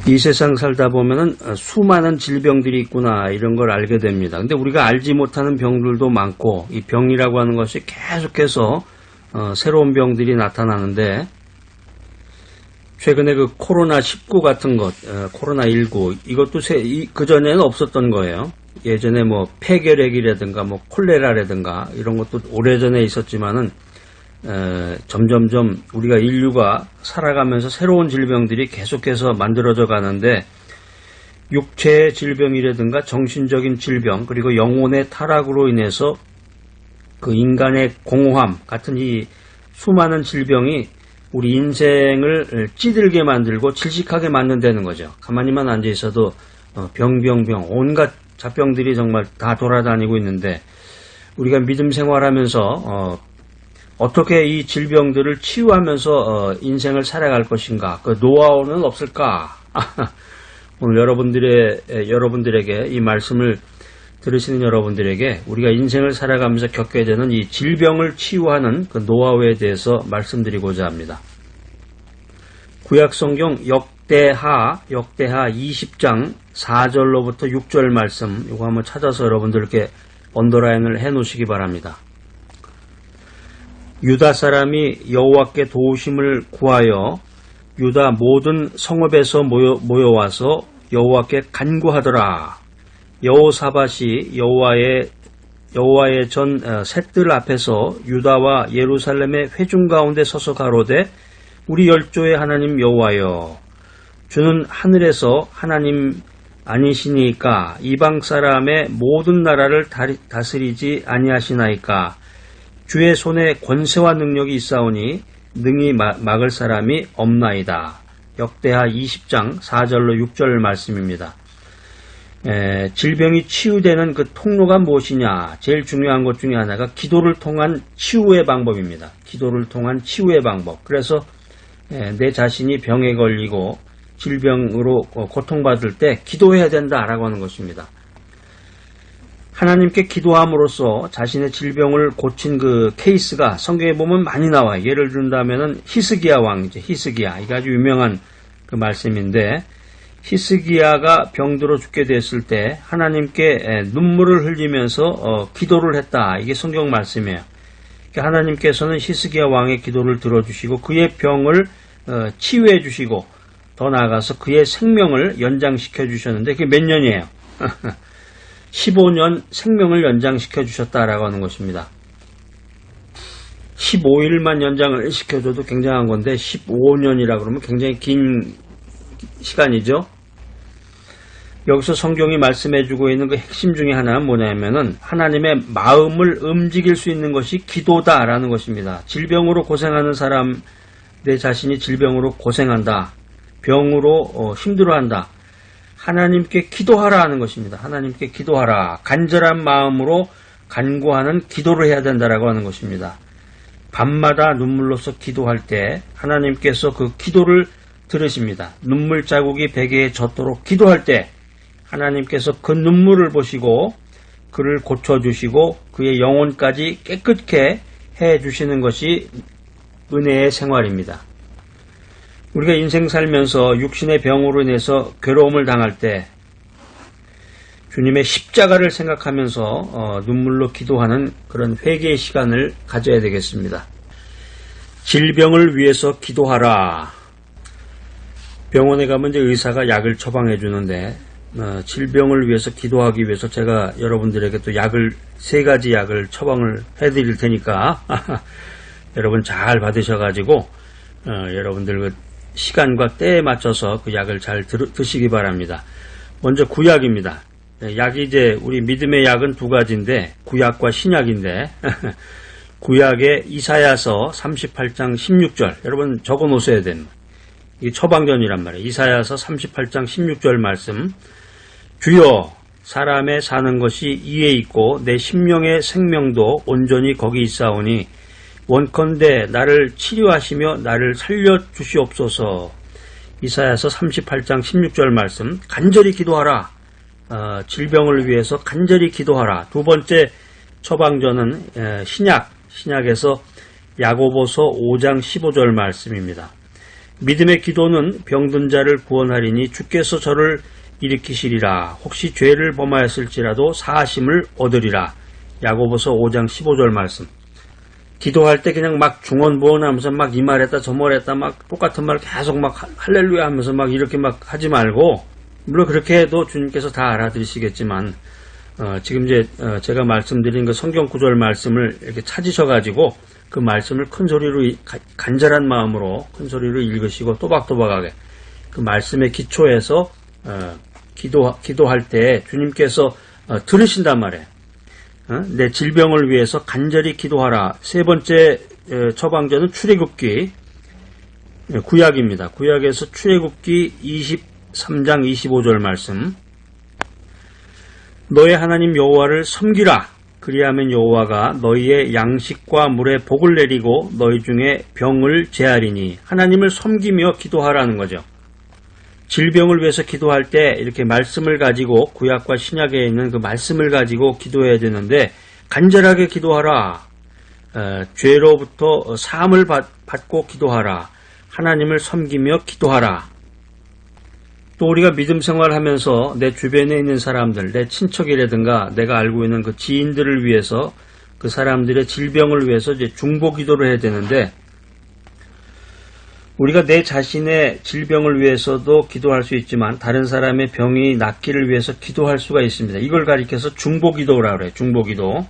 이 세상 살다 보면은 수많은 질병들이 있구나 이런 걸 알게 됩니다. 근데 우리가 알지 못하는 병들도 많고 이 병이라고 하는 것이 계속해서 새로운 병들이 나타나는데 최근에 그 코로나19 같은 것, 코로나19 이것도 그전에는 없었던 거예요. 예전에 뭐 폐결핵이라든가 뭐 콜레라라든가 이런 것도 오래전에 있었지만은 점점점 우리가 인류가 살아가면서 새로운 질병들이 계속해서 만들어져 가는데 육체의 질병이라든가 정신적인 질병 그리고 영혼의 타락으로 인해서 그 인간의 공허함 같은 이 수많은 질병이 우리 인생을 찌들게 만들고 질식하게 만든다는 거죠. 가만히만 앉아 있어도 병 온갖 잡병들이 정말 다 돌아다니고 있는데 우리가 믿음 생활하면서 어떻게 이 질병들을 치유하면서 인생을 살아갈 것인가? 그 노하우는 없을까? 오늘 여러분들에게 이 말씀을 들으시는 여러분들에게 우리가 인생을 살아가면서 겪게 되는 이 질병을 치유하는 그 노하우에 대해서 말씀드리고자 합니다. 구약성경 역대하 20장 4절로부터 6절 말씀 이거 한번 찾아서 여러분들께 언더라인을 해 놓으시기 바랍니다. 유다 사람이 여호와께 도우심을 구하여 유다 모든 성읍에서 모여와서 여호와께 간구하더라. 여호사밧이 여호와의 전 셋들 앞에서 유다와 예루살렘의 회중 가운데 서서 가로되 우리 열조의 하나님 여호와여 주는 하늘에서 하나님 아니시니까 이방 사람의 모든 나라를 다스리지 아니하시나이까 주의 손에 권세와 능력이 있사오니 능히 막을 사람이 없나이다. 역대하 20장 4절로 6절 말씀입니다. 질병이 치유되는 그 통로가 무엇이냐? 제일 중요한 것 중에 하나가 기도를 통한 치유의 방법입니다. 기도를 통한 치유의 방법. 그래서 내 자신이 병에 걸리고 질병으로 고통받을 때 기도해야 된다라고 하는 것입니다. 하나님께 기도함으로써 자신의 질병을 고친 그 케이스가 성경에 보면 많이 나와요. 예를 든다면은 히스기야 왕이죠. 히스기야. 이게 아주 유명한 그 말씀인데 히스기야가 병들어 죽게 됐을 때 하나님께 눈물을 흘리면서 기도를 했다. 이게 성경 말씀이에요. 하나님께서는 히스기야 왕의 기도를 들어주시고 그의 병을 치유해 주시고 더 나아가서 그의 생명을 연장시켜 주셨는데 그게 몇 년이에요? 15년 생명을 연장시켜 주셨다라고 하는 것입니다. 15일만 연장을 시켜줘도 굉장한 건데 15년이라 그러면 굉장히 긴 시간이죠. 여기서 성경이 말씀해주고 있는 그 핵심 중에 하나는 뭐냐면은 하나님의 마음을 움직일 수 있는 것이 기도다라는 것입니다. 질병으로 고생하는 사람, 내 자신이 질병으로 고생한다. 병으로 힘들어한다. 하나님께 기도하라 하는 것입니다. 하나님께 기도하라. 간절한 마음으로 간구하는 기도를 해야 된다라고 하는 것입니다. 밤마다 눈물로서 기도할 때 하나님께서 그 기도를 들으십니다. 눈물 자국이 베개에 젖도록 기도할 때 하나님께서 그 눈물을 보시고 그를 고쳐주시고 그의 영혼까지 깨끗게 해주시는 것이 은혜의 생활입니다. 우리가 인생 살면서 육신의 병으로 인해서 괴로움을 당할 때 주님의 십자가를 생각하면서 눈물로 기도하는 그런 회개의 시간을 가져야 되겠습니다. 질병을 위해서 기도하라. 병원에 가면 이제 의사가 약을 처방해 주는데 질병을 위해서 기도하기 위해서 제가 여러분들에게 또 약을 3가지 약을 처방을 해드릴 테니까 여러분 잘 받으셔가지고 여러분들 그 시간과 때에 맞춰서 그 약을 잘 드시기 바랍니다. 먼저 구약입니다. 약이 이제 우리 믿음의 약은 2가지인데 구약과 신약인데 구약의 이사야서 38장 16절 여러분 적어 놓으셔야 됩니다. 이 처방전이란 말이에요. 이사야서 38장 16절 말씀 주여 사람의 사는 것이 이에 있고 내 심령의 생명도 온전히 거기 있사오니 원컨대 나를 치료하시며 나를 살려주시옵소서. 이사야서 38장 16절 말씀 간절히 기도하라. 질병을 위해서 간절히 기도하라. 2번째 처방전은 신약에서 야고보서 5장 15절 말씀입니다. 믿음의 기도는 병든 자를 구원하리니 주께서 저를 일으키시리라. 혹시 죄를 범하였을지라도 사하심을 얻으리라. 야고보서 5장 15절 말씀. 기도할 때 그냥 막 중언부언하면서 막 이 말했다 저 말했다 막 똑같은 말 계속 막 할렐루야 하면서 막 이렇게 막 하지 말고, 물론 그렇게 해도 주님께서 다 알아들으시겠지만 지금 이제 제가 말씀드린 그 성경 구절 말씀을 이렇게 찾으셔가지고 그 말씀을 큰 소리로 간절한 마음으로 큰 소리로 읽으시고 또박또박하게 그 말씀의 기초에서 기도할 때 주님께서 들으신단 말이에요. 내 질병을 위해서 간절히 기도하라. 세 번째 처방전은 출애굽기 구약입니다. 구약에서 출애굽기 23장 25절 말씀. 너의 하나님 여호와를 섬기라. 그리하면 여호와가 너희의 양식과 물에 복을 내리고 너희 중에 병을 제하리니. 하나님을 섬기며 기도하라는 거죠. 질병을 위해서 기도할 때 이렇게 말씀을 가지고 구약과 신약에 있는 그 말씀을 가지고 기도해야 되는데 간절하게 기도하라. 죄로부터 사함을 받고 기도하라. 하나님을 섬기며 기도하라. 또 우리가 믿음 생활하면서 내 주변에 있는 사람들, 내 친척이라든가 내가 알고 있는 그 지인들을 위해서 그 사람들의 질병을 위해서 이제 중보 기도를 해야 되는데, 우리가 내 자신의 질병을 위해서도 기도할 수 있지만 다른 사람의 병이 낫기를 위해서 기도할 수가 있습니다. 이걸 가리켜서 중보기도라고 그래요. 중보기도.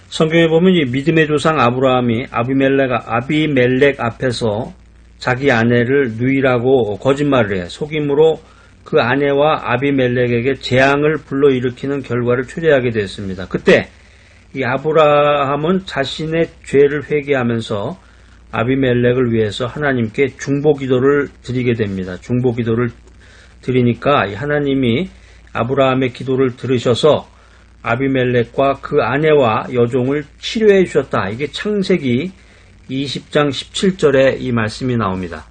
성경에 보면 이 믿음의 조상 아브라함이 아비멜렉 앞에서 자기 아내를 누이라고 거짓말을 해요. 속임으로 그 아내와 아비멜렉에게 재앙을 불러일으키는 결과를 초래하게 됐습니다. 그때 이 아브라함은 자신의 죄를 회개하면서 아비멜렉을 위해서 하나님께 중보기도를 드리게 됩니다. 중보기도를 드리니까 하나님이 아브라함의 기도를 들으셔서 아비멜렉과 그 아내와 여종을 치료해 주셨다. 이게 창세기 20장 17절에 이 말씀이 나옵니다.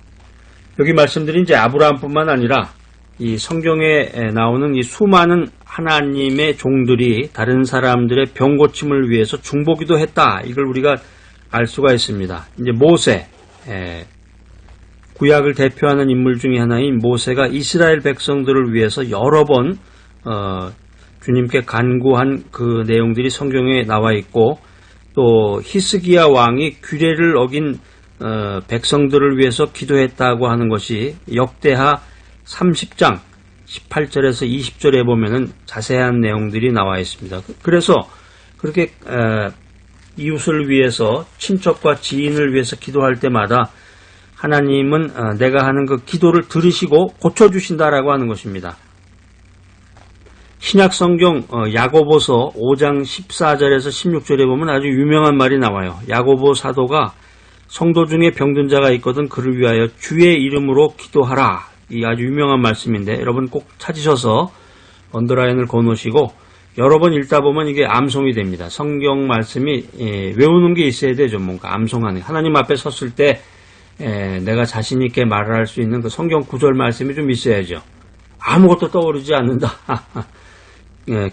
여기 말씀드린 이제 아브라함뿐만 아니라 이 성경에 나오는 이 수많은 하나님의 종들이 다른 사람들의 병 고침을 위해서 중보기도 했다. 이걸 우리가 알 수가 있습니다. 이제 모세, 구약을 대표하는 인물 중에 하나인 모세가 이스라엘 백성들을 위해서 여러 번 주님께 간구한 그 내용들이 성경에 나와 있고, 또 히스기야 왕이 규례를 어긴 백성들을 위해서 기도했다고 하는 것이 역대하 30장 18절에서 20절에 보면은 자세한 내용들이 나와 있습니다. 그래서 그렇게 이웃을 위해서, 친척과 지인을 위해서 기도할 때마다 하나님은 내가 하는 그 기도를 들으시고 고쳐주신다라고 하는 것입니다. 신약 성경 야고보서 5장 14절에서 16절에 보면 아주 유명한 말이 나와요. 야고보 사도가 성도 중에 병든 자가 있거든 그를 위하여 주의 이름으로 기도하라. 이 아주 유명한 말씀인데 여러분 꼭 찾으셔서 언더라인을 거놓으시고 여러 번 읽다 보면 이게 암송이 됩니다. 성경 말씀이 외우는 게 있어야 되죠. 뭔가 암송하는. 하나님 앞에 섰을 때 내가 자신 있게 말을 할 수 있는 그 성경 구절 말씀이 좀 있어야죠. 아무것도 떠오르지 않는다.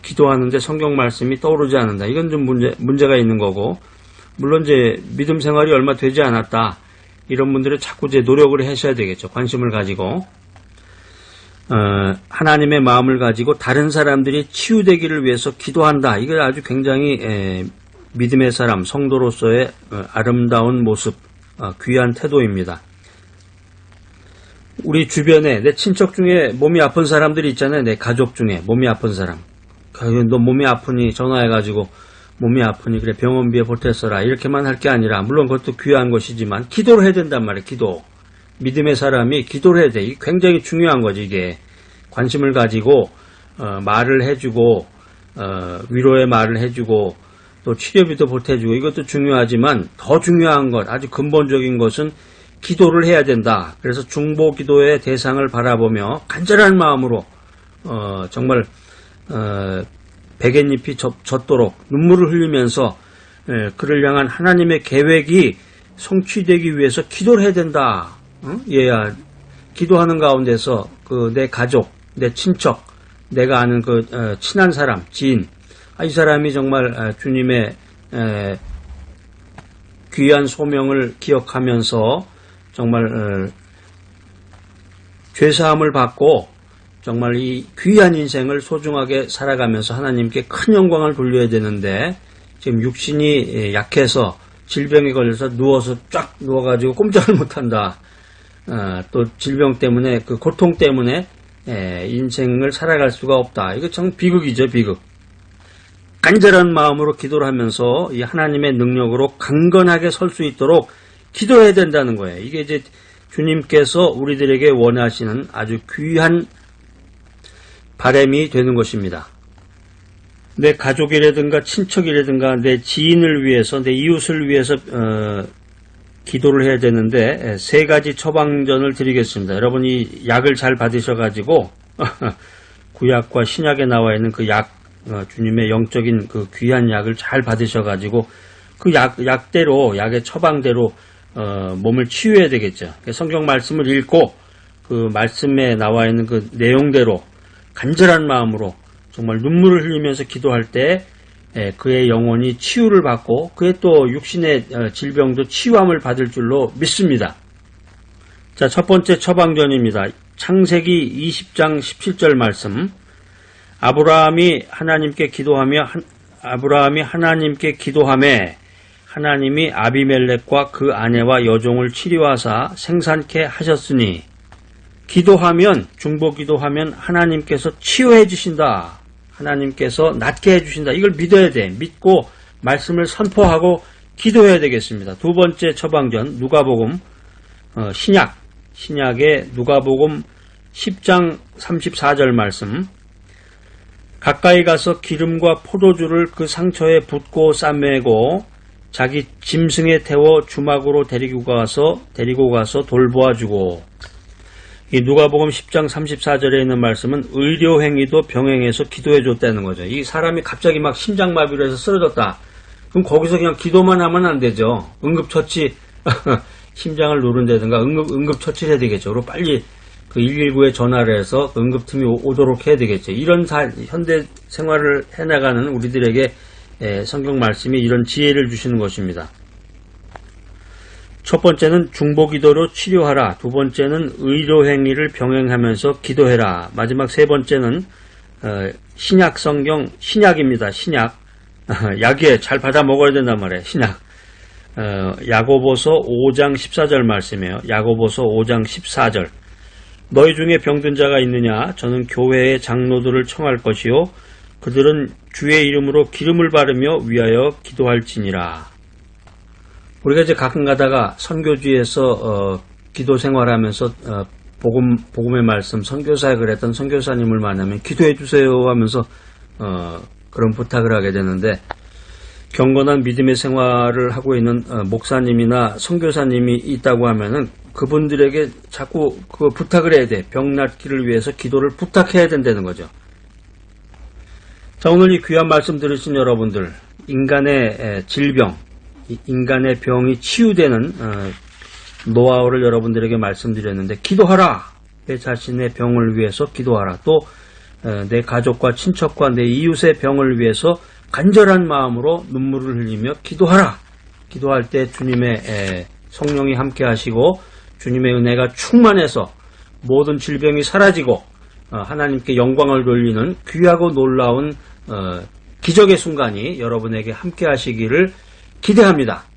기도하는데 성경 말씀이 떠오르지 않는다. 이건 좀 문제가 있는 거고, 물론 이제 믿음 생활이 얼마 되지 않았다. 이런 분들은 자꾸 이제 노력을 하셔야 되겠죠. 관심을 가지고. 하나님의 마음을 가지고 다른 사람들이 치유되기를 위해서 기도한다. 이게 아주 굉장히 믿음의 사람, 성도로서의 아름다운 모습, 귀한 태도입니다. 우리 주변에 내 친척 중에 몸이 아픈 사람들이 있잖아요. 내 가족 중에 몸이 아픈 사람. 너 몸이 아프니 전화해가지고 몸이 아프니 그래 병원비에 보태서라. 이렇게만 할 게 아니라, 물론 그것도 귀한 것이지만 기도를 해야 된단 말이에요. 기도. 믿음의 사람이 기도를 해야 돼. 이게 굉장히 중요한 거지. 이게 관심을 가지고 말을 해주고 위로의 말을 해주고 또 치료비도 보태주고 이것도 중요하지만 더 중요한 것, 아주 근본적인 것은 기도를 해야 된다. 그래서 중보 기도의 대상을 바라보며 간절한 마음으로 정말 백엔잎이 젖도록 눈물을 흘리면서 그를 향한 하나님의 계획이 성취되기 위해서 기도를 해야 된다. 얘야, 기도하는 가운데서 내 가족, 내 친척, 내가 아는 친한 사람, 지인, 이 사람이 정말 주님의 귀한 소명을 기억하면서 정말 죄사함을 받고 정말 이 귀한 인생을 소중하게 살아가면서 하나님께 큰 영광을 돌려야 되는데 지금 육신이 약해서 질병에 걸려서 누워서 쫙 누워가지고 꼼짝을 못한다. 또 질병 때문에 그 고통 때문에 인생을 살아갈 수가 없다. 이거 참 비극이죠, 비극. 간절한 마음으로 기도를 하면서 이 하나님의 능력으로 강건하게 설 수 있도록 기도해야 된다는 거예요. 이게 이제 주님께서 우리들에게 원하시는 아주 귀한 바람이 되는 것입니다. 내 가족이라든가 친척이라든가 내 지인을 위해서, 내 이웃을 위해서 기도를 해야 되는데 3가지 처방전을 드리겠습니다. 여러분이 약을 잘 받으셔가지고 구약과 신약에 나와 있는 그 약, 주님의 영적인 그 귀한 약을 잘 받으셔가지고 그 약대로, 약의 처방대로 몸을 치유해야 되겠죠. 성경 말씀을 읽고 그 말씀에 나와 있는 그 내용대로 간절한 마음으로 정말 눈물을 흘리면서 기도할 때 그의 영혼이 치유를 받고 그의 또 육신의 질병도 치유함을 받을 줄로 믿습니다. 자, 첫 번째 처방전입니다. 창세기 20장 17절 말씀. 아브라함이 하나님께 기도하매 하나님이 아비멜렉과 그 아내와 여종을 치료하사 생산케 하셨으니 기도하면, 중보기도하면 하나님께서 치유해 주신다. 하나님께서 낫게 해주신다. 이걸 믿어야 돼. 믿고 말씀을 선포하고 기도해야 되겠습니다. 두 번째 처방전, 누가복음 신약의 누가복음 10장 34절 말씀. 가까이 가서 기름과 포도주를 그 상처에 붓고 싸매고 자기 짐승에 태워 주막으로 데리고 가서 돌보아주고. 이 누가복음 10장 34절에 있는 말씀은 의료행위도 병행해서 기도해줬다는 거죠. 이 사람이 갑자기 막 심장마비로 해서 쓰러졌다. 그럼 거기서 그냥 기도만 하면 안 되죠. 응급처치, 심장을 누른다든가 응급처치를 해야 되겠죠. 그리고 빨리 그 119에 전화를 해서 응급팀이 오도록 해야 되겠죠. 이런 현대 생활을 해나가는 우리들에게 성경 말씀이 이런 지혜를 주시는 것입니다. 첫 번째는 중보기도로 치료하라. 두 번째는 의료행위를 병행하면서 기도해라. 마지막 세 번째는 신약 성경, 신약입니다. 신약. 약에 잘 받아 먹어야 된단 말이에요. 신약. 야고보서 5장 14절 말씀이에요. 야고보서 5장 14절. 너희 중에 병든 자가 있느냐? 저는 교회의 장로들을 청할 것이요. 그들은 주의 이름으로 기름을 바르며 위하여 기도할지니라. 우리가 이제 가끔 가다가 선교지에서 기도 생활하면서 복음의 말씀 선교사역을 했던 선교사님을 만나면 기도해 주세요 하면서 그런 부탁을 하게 되는데 경건한 믿음의 생활을 하고 있는 목사님이나 선교사님이 있다고 하면은 그분들에게 자꾸 그 부탁을 해야 돼. 병 낫기를 위해서 기도를 부탁해야 된다는 거죠. 자, 오늘 이 귀한 말씀 들으신 여러분들, 인간의 질병, 인간의 병이 치유되는 노하우를 여러분들에게 말씀드렸는데 기도하라. 내 자신의 병을 위해서 기도하라. 또 내 가족과 친척과 내 이웃의 병을 위해서 간절한 마음으로 눈물을 흘리며 기도하라. 기도할 때 주님의 성령이 함께 하시고 주님의 은혜가 충만해서 모든 질병이 사라지고 하나님께 영광을 돌리는 귀하고 놀라운 기적의 순간이 여러분에게 함께 하시기를 기대합니다.